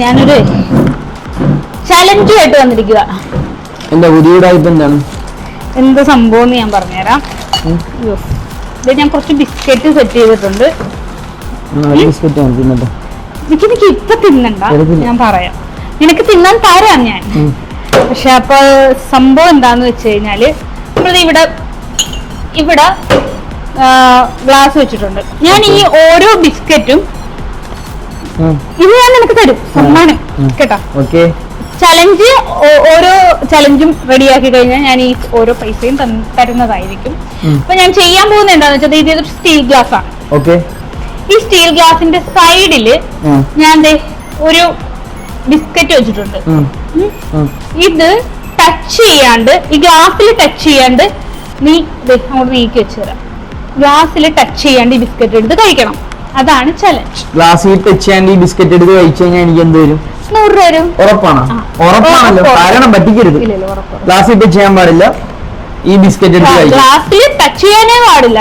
ഞാനൊരു ചലഞ്ചുമായിട്ട് വന്നിരിക്കുക. എന്താ പുതിയതായിട്ട് എന്താണ് എന്ത് സംഭവം ഞാൻ പറഞ്ഞുതരാം. ഇത് ഞാൻ കുറച്ച് ബിസ്ക്കറ്റ് സെറ്റ് ചെയ്തിട്ടുണ്ട്. എനിക്ക് ഇപ്പൊ തിന്നണ്ട, ഞാൻ പറയാം. നിനക്ക് തിന്നാൻ തരാം ഞാൻ. പക്ഷെ അപ്പൊ സംഭവം എന്താന്ന് വെച്ച് കഴിഞ്ഞാല് നമ്മൾ ഇവിടെ ഗ്ലാസ് വെച്ചിട്ടുണ്ട്. ഞാൻ ഈ ഓരോ ബിസ്ക്കറ്റും ഇത് ഞാൻ നിനക്ക് തരും സമ്മാനം കേട്ടോ. ചലഞ്ച് ഓരോ ചലഞ്ചും റെഡിയാക്കി കഴിഞ്ഞാൽ ഞാൻ ഈ ഓരോ പൈസയും തരുന്നതായിരിക്കും. അപ്പൊ ഞാൻ ചെയ്യാൻ പോകുന്നത് എന്താന്ന് വെച്ചാൽ ഇതൊരു സ്റ്റീൽ ഗ്ലാസ് ആണ്. ഈ സ്റ്റീൽ ഗ്ലാസിന്റെ സൈഡില് ഞാൻ ഒരു ബിസ്ക്കറ്റ് വെച്ചിട്ടുണ്ട്. ഇത് ടച്ച് ചെയ്യാണ്ട്, ഈ ഗ്ലാസ്സിൽ ടച്ച് ചെയ്യാണ്ട് നീ അങ്ങോട്ട് നീക്കി വെച്ചു തരാം. ഗ്ലാസ്സിൽ ടച്ച് ചെയ്യാണ്ട് ഈ ബിസ്ക്കറ്റ് എടുത്ത് കഴിക്കണം. അതാണ് ചലഞ്ച്. ഗ്ലാസ്സിൽ ടച്ച് ചെയ്യാണ്ട് ഈ ബിസ്ക്കറ്റ് എടുത്ത് കഴിച്ചു കഴിഞ്ഞാൽ എനിക്ക് എന്ത് വരും? 100 രൂപ വരും. ഉറപ്പാണോ? ഉറപ്പാണല്ലോ, കാരണം പറ്റിക്കരുത്. ഗ്ലാസ്സിൽ ടച്ച് ചെയ്യാൻ പാടില്ല, ഈ ബിസ്ക്കറ്റ് എടുത്ത് കഴിക്കും. ഗ്ലാസ്സിൽ ടച്ച് ചെയ്യാനേ പാടില്ല.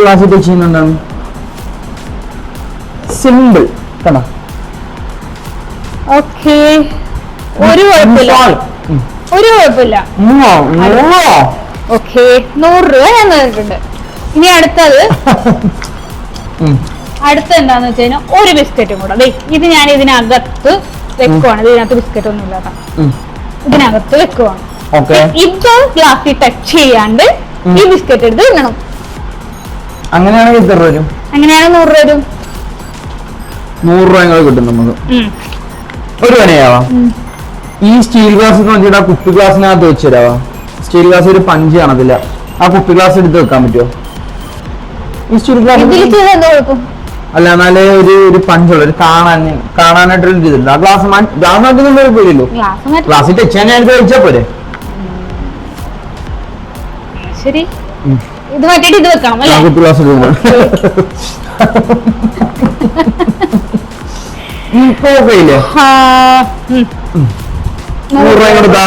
ഗ്ലാസ്സിൽ ടച്ച് ചെയ്യുന്നുണ്ടാണ്. സിമ്പിൾ കണ്ടോ? ഓക്കേ, ഒരു കുഴപ്പമില്ല. ഓക്കെ, 100 രൂപ ഞാൻ തന്നിട്ടുണ്ട്. ഇനി അടുത്തത് എന്താന്ന് വെച്ച് കഴിഞ്ഞാൽ ഒരു ബിസ്ക്കറ്റും കൂടെ. ഇത് ഞാൻ ഇതിനകത്ത് വെക്കുവാണ്. ഇതിനകത്ത് ബിസ്ക്കറ്റ് ഒന്നും ഇല്ലാത്ത ഇതിനകത്ത് വെക്കുവാണ്. ഇത് ഗ്ലാസ്സിൽ ടച്ച് ചെയ്യാണ്ട് ഈ ബിസ്ക്കറ്റ് എടുത്ത് തിന്നണം. അങ്ങനെയാണെങ്കിൽ 100 രൂപ വരും. 100 രൂപ കിട്ടും നമുക്ക്. ഒരു പണിയാവാ, ഈ സ്റ്റീൽ ഗ്ലാസ് നോക്കിയിട്ട് ആ കുപ്പി ഗ്ലാസിനകത്ത് വെച്ച് തരാവാ. സ്റ്റീൽ ഗ്ലാസ് ഒരു പഞ്ച് കാണത്തില്ല, ആ കുപ്പി ഗ്ലാസ് എടുത്ത് വെക്കാൻ പറ്റുമോ? ഈ സ്റ്റീൽ ഗ്ലാസ് അല്ല, എന്നാലേ ഒരു പഞ്ചുള്ള ഒരു കാണാനായിട്ടൊരു ഇതില്ല. ആ ഗ്ലാസ് മാറ്റുന്ന പോയില്ലോ. ഗ്ലാസ് ടച്ച് ചെയ്യാൻ ഞാൻ കഴിച്ചാ പോരെ? ശരി, ഇത് മാറ്റിട്ട് ഇത് വെക്കണം അല്ലേ? കുപ്പി ഗ്ലാസ് ഇല്ലേ? 100 രൂപ കൊടുത്താ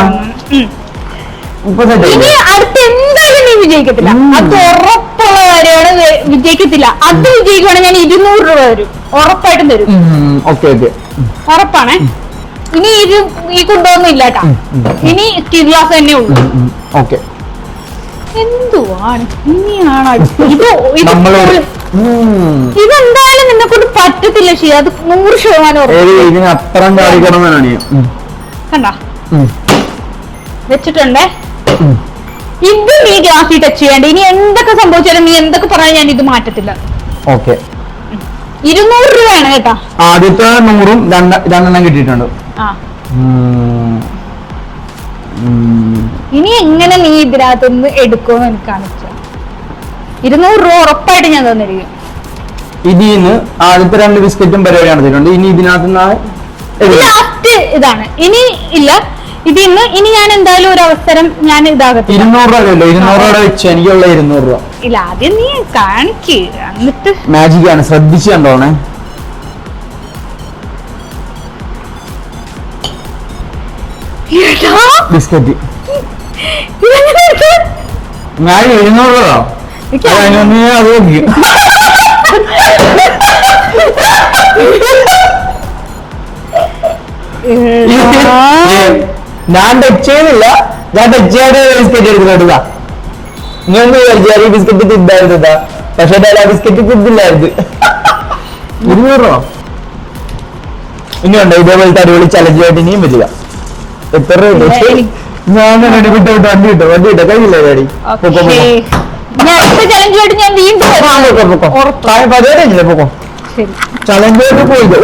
ഇനി അടുത്ത് എന്തായാലും നീ വിജയിക്കത്തില്ല. അത് ഉറപ്പുള്ള കാര്യമാണ്. വിജയിക്കത്തില്ല. അത് വിജയിക്കുവാണെങ്കിൽ ഞാൻ 200 രൂപ തരും, ഉറപ്പായിട്ടും തരും. ഉറപ്പാണേ. ഇനി ഈ കൊണ്ടൊന്നും ഇല്ലാട്ടാ. ഇനി സ്റ്റീൽ ഗ്ലാസ് തന്നെ ഉള്ളു. എന്തുവാണ് ഇനിയാണ് ഇതെന്തായാലും നിന്നെ കൊണ്ട് പറ്റത്തില്ല. ശരി, അത് 100% കണ്ട വെച്ചിട്ടുണ്ടേ. ഇത് നീ ഗ്ലാസ്സിൽ ടച്ച് ചെയ്യാണ്ട്. ഇനി എന്തൊക്കെ സംഭവിച്ചാലും നീ എന്തൊക്കെ പറയാൻ ഞാൻ ഇത് മാറ്റത്തില്ല. 200 രൂപയാണ് കേട്ടാ. ആദ്യത്തെ 100ഉം 2 കിട്ടിയിട്ടുണ്ട്. ഇനി എങ്ങനെ നീ ഇതിനകത്തുനിന്ന് എടുക്കുമെന്ന് എനിക്ക് കാണിച്ചു. 200 രൂപ ഉറപ്പായിട്ട് ഞാൻ തന്നിരിക്കും. ഇതിന്ന് ആദ്യത്തെ 2 ബിസ്ക്കറ്റും പരിപാടി നടത്തിയിട്ടുണ്ട്. ഇനി ഇതിനകത്ത് ലാസ്റ്റ് ഇതാണ്. ഇനി ഇല്ല, ഇതിന്ന് ഇനി ഞാൻ എന്തായാലും ഒരു അവസരം ഞാൻ ഇതാകത്തില്ല. 200 രൂപ 200 രൂപ വെച്ച് എനിക്കുള്ള 200 രൂപ ഇല്ല. ആദ്യം നീ കാണിക്ക്, എന്നിട്ട് മാജിക് ആണ്, ശ്രദ്ധിച്ച് കണ്ടോണേ. ബിസ്ക്കറ്റ് ഞാൻ 200 രൂപ അത് നോക്കി. ഞാൻ ടച്ച് ചെയ്യുന്നില്ല, ഞാൻ ടച്ച് ചെയ്യാതെ ബിസ്ക്കറ്റ് എടുക്കുന്നുണ്ടാ. നീ ഒന്ന് വിചാരിച്ചാൽ ഈ ബിസ്ക്കറ്റ് തിന്നായിരുന്നതാ, പക്ഷെ ആ ബിസ്ക്കറ്റ് തിന്നില്ലായിരുന്നു. 200 രൂപ ഇനിയുണ്ടോ ഇതേപോലത്തെ അടിപൊളി ചലഞ്ചായിട്ട് ഇനിയും വരിക. എത്ര രൂപ? ഞാൻ വണ്ടി കിട്ടോ കഴിഞ്ഞില്ല ഡാഡി. ചലഞ്ചായിട്ട് പോയില്ലേ?